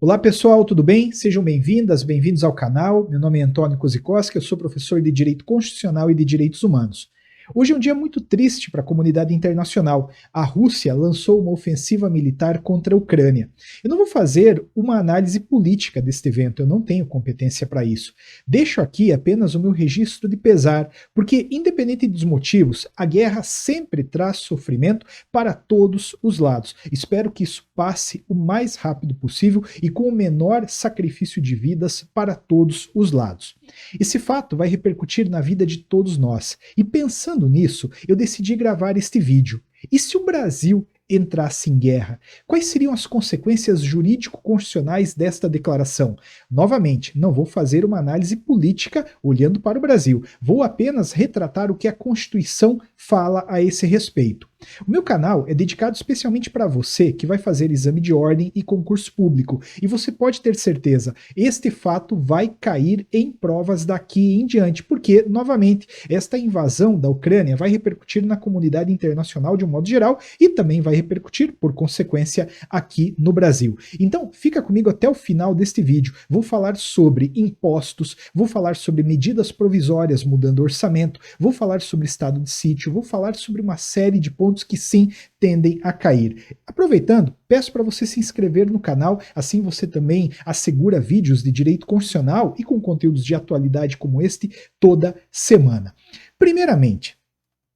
Olá pessoal, tudo bem? Sejam bem-vindas, bem-vindos ao canal. Meu nome é Antônio Kozikoski, eu sou professor de Direito Constitucional e de Direitos Humanos. Hoje é um dia muito triste para a comunidade internacional. A Rússia lançou uma ofensiva militar contra a Ucrânia. Eu não vou fazer uma análise política deste evento, eu não tenho competência para isso. Deixo aqui apenas o meu registro de pesar, porque independente dos motivos, a guerra sempre traz sofrimento para todos os lados. Espero que isso passe o mais rápido possível e com o menor sacrifício de vidas para todos os lados. Esse fato vai repercutir na vida de todos nós. E pensando nisso, eu decidi gravar este vídeo. E se o Brasil entrasse em guerra? Quais seriam as consequências jurídico-constitucionais desta declaração? Novamente, não vou fazer uma análise política olhando para o Brasil. Vou apenas retratar o que a Constituição fala a esse respeito. O meu canal é dedicado especialmente para você que vai fazer exame de ordem e concurso público. E você pode ter certeza, este fato vai cair em provas daqui em diante, porque, novamente, esta invasão da Ucrânia vai repercutir na comunidade internacional de um modo geral e também vai repercutir, por consequência, aqui no Brasil. Então, fica comigo até o final deste vídeo. Vou falar sobre impostos, vou falar sobre medidas provisórias mudando orçamento, vou falar sobre estado de sítio, vou falar sobre uma série de pontos que sim tendem a cair. Aproveitando, peço para você se inscrever no canal, assim você também assegura vídeos de direito constitucional e com conteúdos de atualidade como este toda semana. Primeiramente,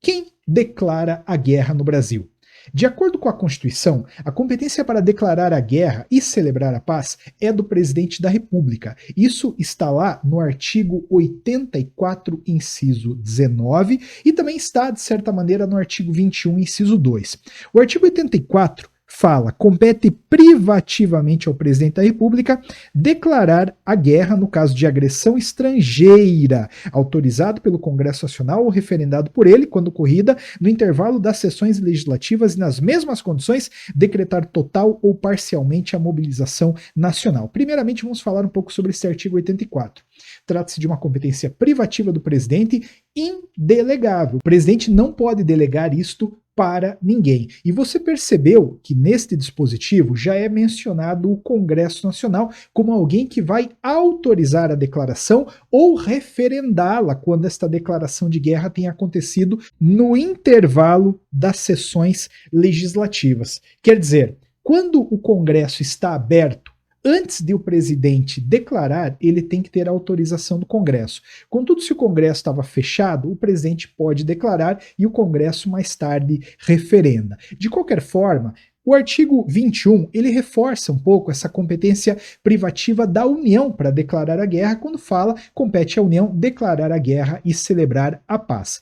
quem declara a guerra no Brasil? De acordo com a Constituição, a competência para declarar a guerra e celebrar a paz é do presidente da República. Isso está lá no artigo 84, inciso 19, e também está, de certa maneira, no artigo 21, inciso 2. O artigo 84 fala, compete privativamente ao presidente da República declarar a guerra no caso de agressão estrangeira, autorizado pelo Congresso Nacional ou referendado por ele, quando ocorrida, no intervalo das sessões legislativas e nas mesmas condições, decretar total ou parcialmente a mobilização nacional. Primeiramente, vamos falar um pouco sobre esse artigo 84. Trata-se de uma competência privativa do presidente indelegável. O presidente não pode delegar isto para ninguém. E você percebeu que neste dispositivo já é mencionado o Congresso Nacional como alguém que vai autorizar a declaração ou referendá-la quando esta declaração de guerra tenha acontecido no intervalo das sessões legislativas. Quer dizer, quando o Congresso está aberto, antes de o presidente declarar, ele tem que ter a autorização do Congresso. Contudo, se o Congresso estava fechado, o presidente pode declarar e o Congresso mais tarde referenda. De qualquer forma, o artigo 21, ele reforça um pouco essa competência privativa da União para declarar a guerra, quando fala, compete à União declarar a guerra e celebrar a paz.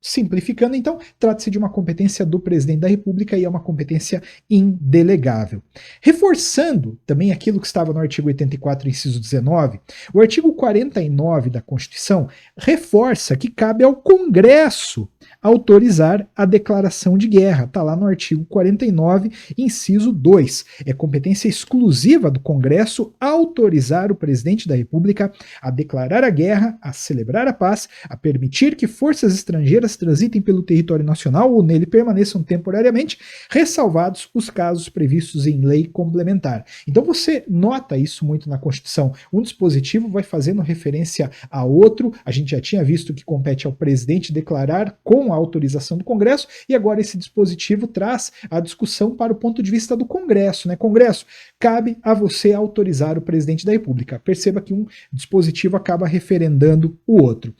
Simplificando, então, trata-se de uma competência do presidente da República e é uma competência indelegável. Reforçando também aquilo que estava no artigo 84, inciso 19, o artigo 49 da Constituição reforça que cabe ao Congresso autorizar a declaração de guerra. Está lá no artigo 49, inciso 2. É competência exclusiva do Congresso autorizar o presidente da República a declarar a guerra, a celebrar a paz, a permitir que forças estrangeiras transitem pelo território nacional ou nele permaneçam temporariamente, ressalvados os casos previstos em lei complementar. Então você nota isso muito na Constituição. Um dispositivo vai fazendo referência a outro, a gente já tinha visto que compete ao presidente declarar com a autorização do Congresso, e agora esse dispositivo traz a discussão para o ponto de vista do Congresso, né? Congresso, cabe a você autorizar o presidente da República. Perceba que um dispositivo acaba referendando o outro.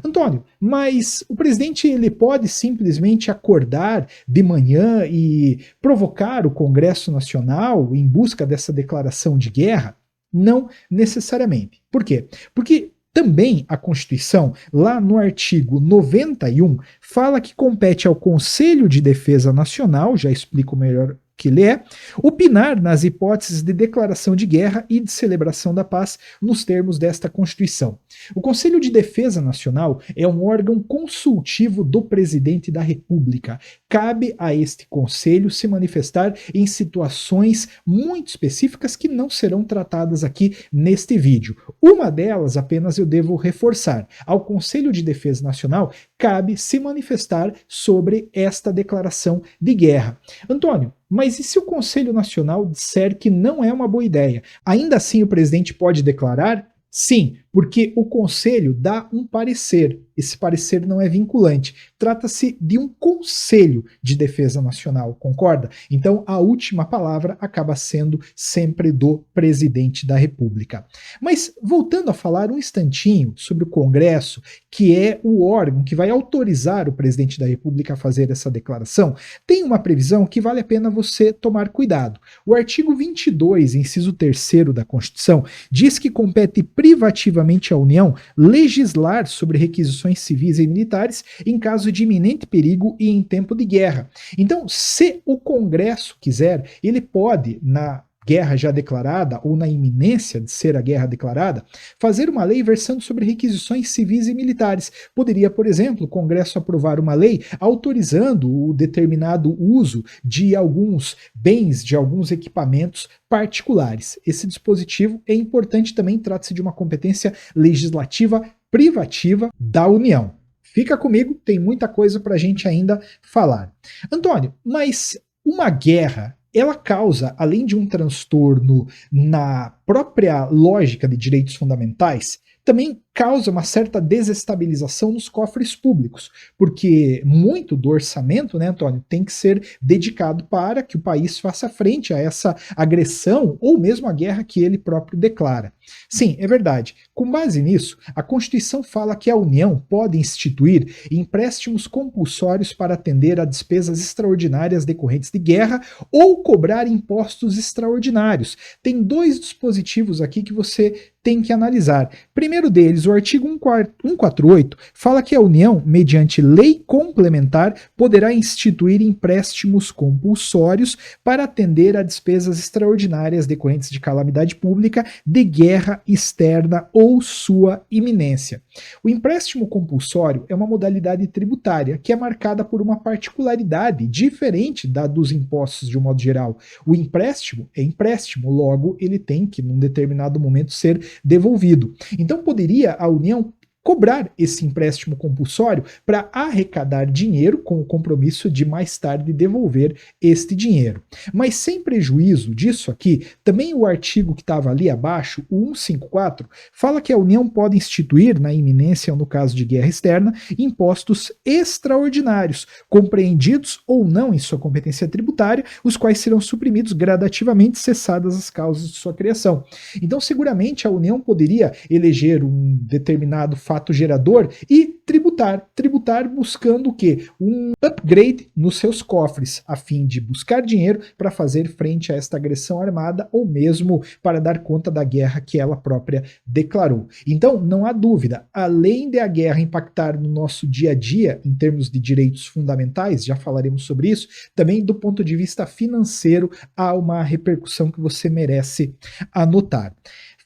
Antônio, mas o presidente ele pode simplesmente acordar de manhã e provocar o Congresso Nacional em busca dessa declaração de guerra? Não necessariamente. Por quê? Porque também a Constituição, lá no artigo 91, fala que compete ao Conselho de Defesa Nacional, já explico melhor que ele é, opinar nas hipóteses de declaração de guerra e de celebração da paz nos termos desta Constituição. O Conselho de Defesa Nacional é um órgão consultivo do presidente da República. Cabe a este conselho se manifestar em situações muito específicas que não serão tratadas aqui neste vídeo. Uma delas apenas eu devo reforçar. Ao Conselho de Defesa Nacional cabe se manifestar sobre esta declaração de guerra. Antônio, mas e se o Conselho Nacional disser que não é uma boa ideia? Ainda assim o presidente pode declarar? Sim, porque o Conselho dá um parecer. Esse parecer não é vinculante. Trata-se de um Conselho de Defesa Nacional, concorda? Então a última palavra acaba sendo sempre do presidente da República. Mas voltando a falar um instantinho sobre o Congresso, que é o órgão que vai autorizar o presidente da República a fazer essa declaração, tem uma previsão que vale a pena você tomar cuidado. O artigo 22, inciso 3º da Constituição, diz que compete privativamente à União legislar sobre requisições civis e militares em caso de iminente perigo e em tempo de guerra. Então, se o Congresso quiser, ele pode, na guerra já declarada ou na iminência de ser a guerra declarada, fazer uma lei versando sobre requisições civis e militares. Poderia, por exemplo, o Congresso aprovar uma lei autorizando o determinado uso de alguns bens, de alguns equipamentos particulares. Esse dispositivo é importante também, trata-se de uma competência legislativa privativa da União. Fica comigo, tem muita coisa para a gente ainda falar. Antônio, mas uma guerra, ela causa, além de um transtorno na própria lógica de direitos fundamentais, também causa uma certa desestabilização nos cofres públicos, porque muito do orçamento, né, Antônio, tem que ser dedicado para que o país faça frente a essa agressão ou mesmo a guerra que ele próprio declara. Sim, é verdade. Com base nisso, a Constituição fala que a União pode instituir empréstimos compulsórios para atender a despesas extraordinárias decorrentes de guerra ou cobrar impostos extraordinários. Tem dois dispositivos aqui que você tem que analisar. Primeiro deles, o artigo 148 fala que a União, mediante lei complementar, poderá instituir empréstimos compulsórios para atender a despesas extraordinárias decorrentes de calamidade pública, de guerra externa ou sua iminência. O empréstimo compulsório é uma modalidade tributária que é marcada por uma particularidade diferente da dos impostos de um modo geral. O empréstimo é empréstimo, logo ele tem que, num determinado momento, ser devolvido. Então poderia a União cobrar esse empréstimo compulsório para arrecadar dinheiro com o compromisso de mais tarde devolver este dinheiro. Mas sem prejuízo disso aqui, também o artigo que estava ali abaixo, o 154, fala que a União pode instituir, na iminência ou no caso de guerra externa, impostos extraordinários, compreendidos ou não em sua competência tributária, os quais serão suprimidos gradativamente cessadas as causas de sua criação. Então seguramente a União poderia eleger um determinado fato gerador e tributar buscando o quê? Um upgrade nos seus cofres, a fim de buscar dinheiro para fazer frente a esta agressão armada ou mesmo para dar conta da guerra que ela própria declarou. Então, não há dúvida, além de a guerra impactar no nosso dia a dia em termos de direitos fundamentais, já falaremos sobre isso, também do ponto de vista financeiro há uma repercussão que você merece anotar.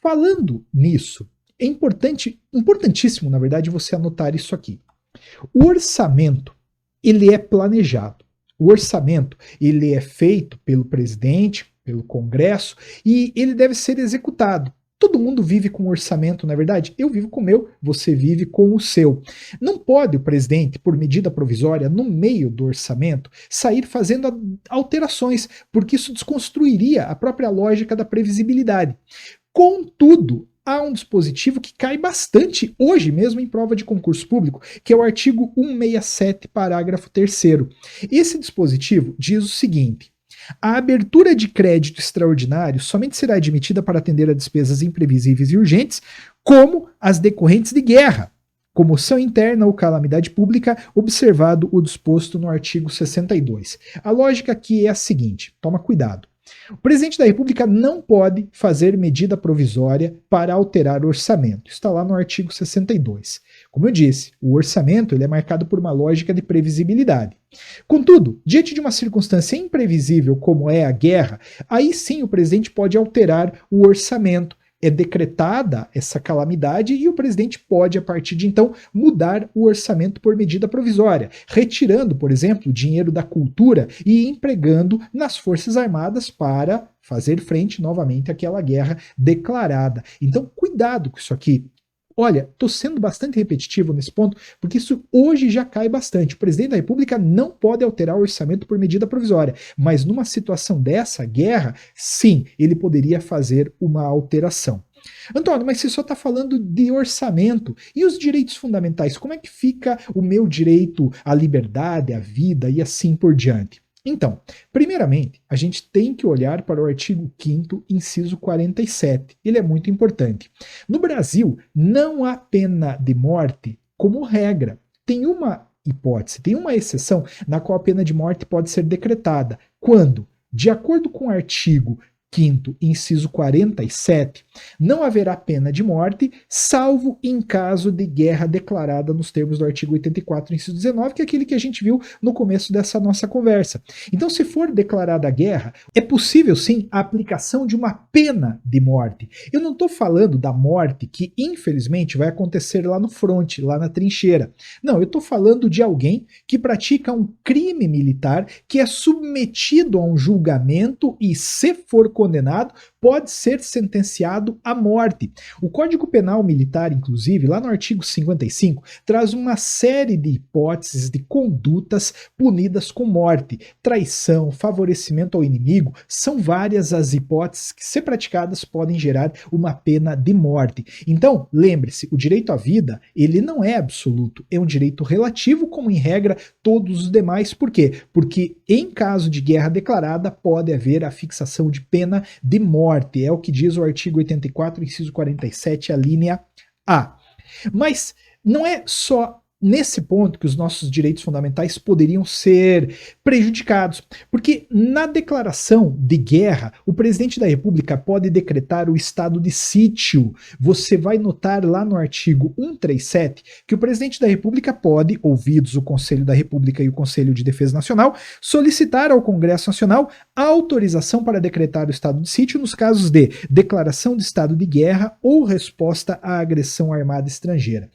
Falando nisso, é importantíssimo, na verdade, você anotar isso aqui. O orçamento, ele é planejado. O orçamento, ele é feito pelo presidente, pelo Congresso, e ele deve ser executado. Todo mundo vive com orçamento, não é verdade? Eu vivo com o meu, você vive com o seu. Não pode o presidente, por medida provisória, no meio do orçamento, sair fazendo alterações, porque isso desconstruiria a própria lógica da previsibilidade. Contudo, há um dispositivo que cai bastante hoje mesmo em prova de concurso público, que é o artigo 167, parágrafo 3º. Esse dispositivo diz o seguinte: a abertura de crédito extraordinário somente será admitida para atender a despesas imprevisíveis e urgentes, como as decorrentes de guerra, comoção interna ou calamidade pública, observado o disposto no artigo 62. A lógica aqui é a seguinte, toma cuidado. O presidente da República não pode fazer medida provisória para alterar o orçamento. Está lá no artigo 62. Como eu disse, o orçamento ele é marcado por uma lógica de previsibilidade. Contudo, diante de uma circunstância imprevisível como é a guerra, aí sim o presidente pode alterar o orçamento. É decretada essa calamidade e o presidente pode, a partir de então, mudar o orçamento por medida provisória, retirando, por exemplo, o dinheiro da cultura e empregando nas Forças Armadas para fazer frente novamente àquela guerra declarada. Então, cuidado com isso aqui. olha, estou sendo bastante repetitivo nesse ponto, porque isso hoje já cai bastante. O presidente da República não pode alterar o orçamento por medida provisória, mas numa situação dessa, guerra, sim, ele poderia fazer uma alteração. Antônio, mas você só está falando de orçamento. E os direitos fundamentais? Como é que fica o meu direito à liberdade, à vida e assim por diante? Então, primeiramente, a gente tem que olhar para o artigo 5º, inciso 47. Ele é muito importante. No Brasil, não há pena de morte como regra. Tem uma hipótese, tem uma exceção na qual a pena de morte pode ser decretada. Quando, de acordo com o artigo 5º, inciso 47, não haverá pena de morte, salvo em caso de guerra declarada nos termos do artigo 84, inciso 19, que é aquele que a gente viu no começo dessa nossa conversa. Então, se for declarada a guerra, é possível sim a aplicação de uma pena de morte. Eu não estou falando da morte que, infelizmente, vai acontecer lá no fronte, lá na trincheira. Não, eu estou falando de alguém que pratica um crime militar, que é submetido a um julgamento e, se for condenado, pode ser sentenciado à morte. O Código Penal Militar, inclusive, lá no artigo 55, traz uma série de hipóteses de condutas punidas com morte. Traição, favorecimento ao inimigo, são várias as hipóteses que, se praticadas, podem gerar uma pena de morte. Então, lembre-se, o direito à vida, ele não é absoluto, é um direito relativo, como em regra todos os demais. Por quê? Porque em caso de guerra declarada, pode haver a fixação de pena de morte, é o que diz o artigo 84, inciso 47, a linha A. Mas não é só nesse ponto que os nossos direitos fundamentais poderiam ser prejudicados, porque na declaração de guerra, o presidente da República pode decretar o estado de sítio. Você vai notar lá no artigo 137 que o presidente da República pode, ouvidos o Conselho da República e o Conselho de Defesa Nacional, solicitar ao Congresso Nacional a autorização para decretar o estado de sítio nos casos de declaração de estado de guerra ou resposta à agressão armada estrangeira.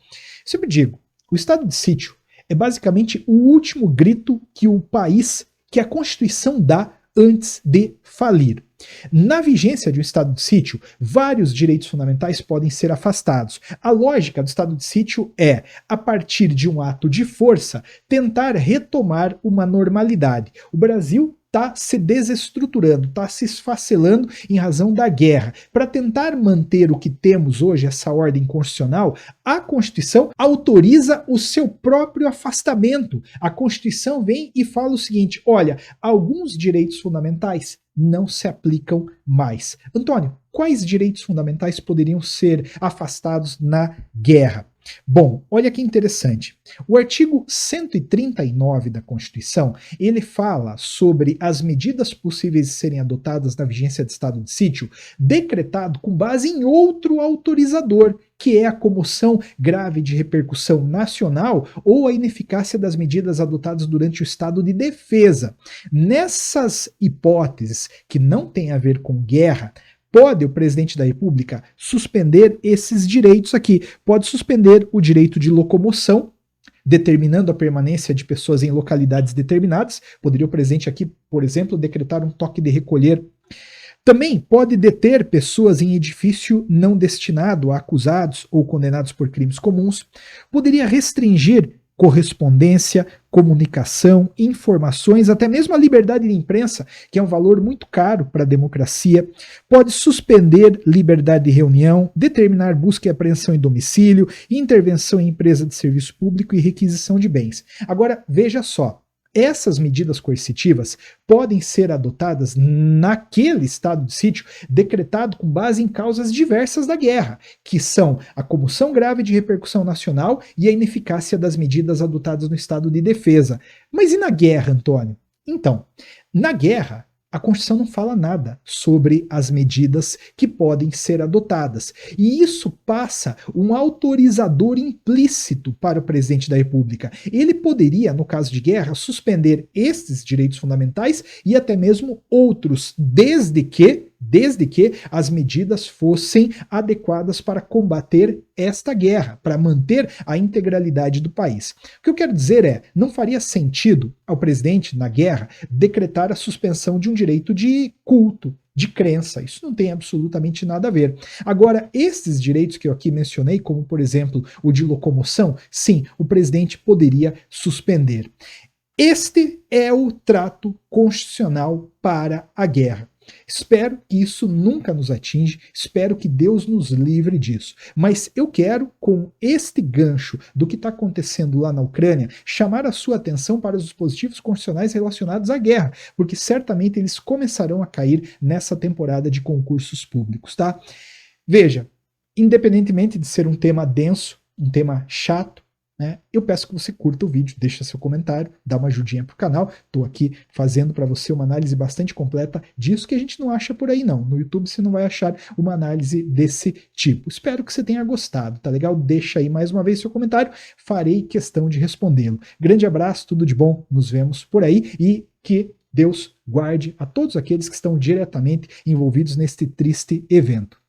Sempre digo, o estado de sítio é basicamente o último grito que o país, que a Constituição dá antes de falir. Na vigência de um estado de sítio, vários direitos fundamentais podem ser afastados. A lógica do estado de sítio é, a partir de um ato de força, tentar retomar uma normalidade. O Brasil está se desestruturando, está se esfacelando em razão da guerra. Para tentar manter o que temos hoje, essa ordem constitucional, a Constituição autoriza o seu próprio afastamento. A Constituição vem e fala o seguinte, olha, alguns direitos fundamentais não se aplicam mais. Antônio, quais direitos fundamentais poderiam ser afastados na guerra? Bom, olha que interessante. O artigo 139 da Constituição, ele fala sobre as medidas possíveis de serem adotadas na vigência de estado de sítio, decretado com base em outro autorizador, que é a comoção grave de repercussão nacional ou a ineficácia das medidas adotadas durante o estado de defesa. Nessas hipóteses que não têm a ver com guerra, pode o presidente da República suspender esses direitos aqui. Pode suspender o direito de locomoção, determinando a permanência de pessoas em localidades determinadas. Poderia o presidente aqui, por exemplo, decretar um toque de recolher. Também pode deter pessoas em edifício não destinado a acusados ou condenados por crimes comuns. Poderia restringir correspondência, comunicação, informações, até mesmo a liberdade de imprensa, que é um valor muito caro para a democracia. Pode suspender liberdade de reunião, determinar busca e apreensão em domicílio, intervenção em empresa de serviço público e requisição de bens. Agora, veja só. Essas medidas coercitivas podem ser adotadas naquele estado de sítio decretado com base em causas diversas da guerra, que são a comoção grave de repercussão nacional e a ineficácia das medidas adotadas no estado de defesa. Mas e na guerra, Antônio? Então, na guerra, a Constituição não fala nada sobre as medidas que podem ser adotadas. E isso passa um autorizador implícito para o presidente da República. Ele poderia, no caso de guerra, suspender esses direitos fundamentais e até mesmo outros, desde que as medidas fossem adequadas para combater esta guerra, para manter a integralidade do país. O que eu quero dizer é, não faria sentido ao presidente, na guerra, decretar a suspensão de um direito de culto, de crença. Isso não tem absolutamente nada a ver. Agora, esses direitos que eu aqui mencionei, como por exemplo o de locomoção, sim, o presidente poderia suspender. Este é o trato constitucional para a guerra. Espero que isso nunca nos atinja, espero que Deus nos livre disso. Mas eu quero, com este gancho do que está acontecendo lá na Ucrânia, chamar a sua atenção para os dispositivos constitucionais relacionados à guerra, porque certamente eles começarão a cair nessa temporada de concursos públicos, tá? Veja, independentemente de ser um tema denso, um tema chato, né, eu peço que você curta o vídeo, deixa seu comentário, dá uma ajudinha pro canal. Estou aqui fazendo para você uma análise bastante completa disso que a gente não acha por aí não. No YouTube você não vai achar uma análise desse tipo. Espero que você tenha gostado, tá legal? Deixa aí mais uma vez seu comentário, farei questão de respondê-lo. Grande abraço, tudo de bom, nos vemos por aí e que Deus guarde a todos aqueles que estão diretamente envolvidos neste triste evento.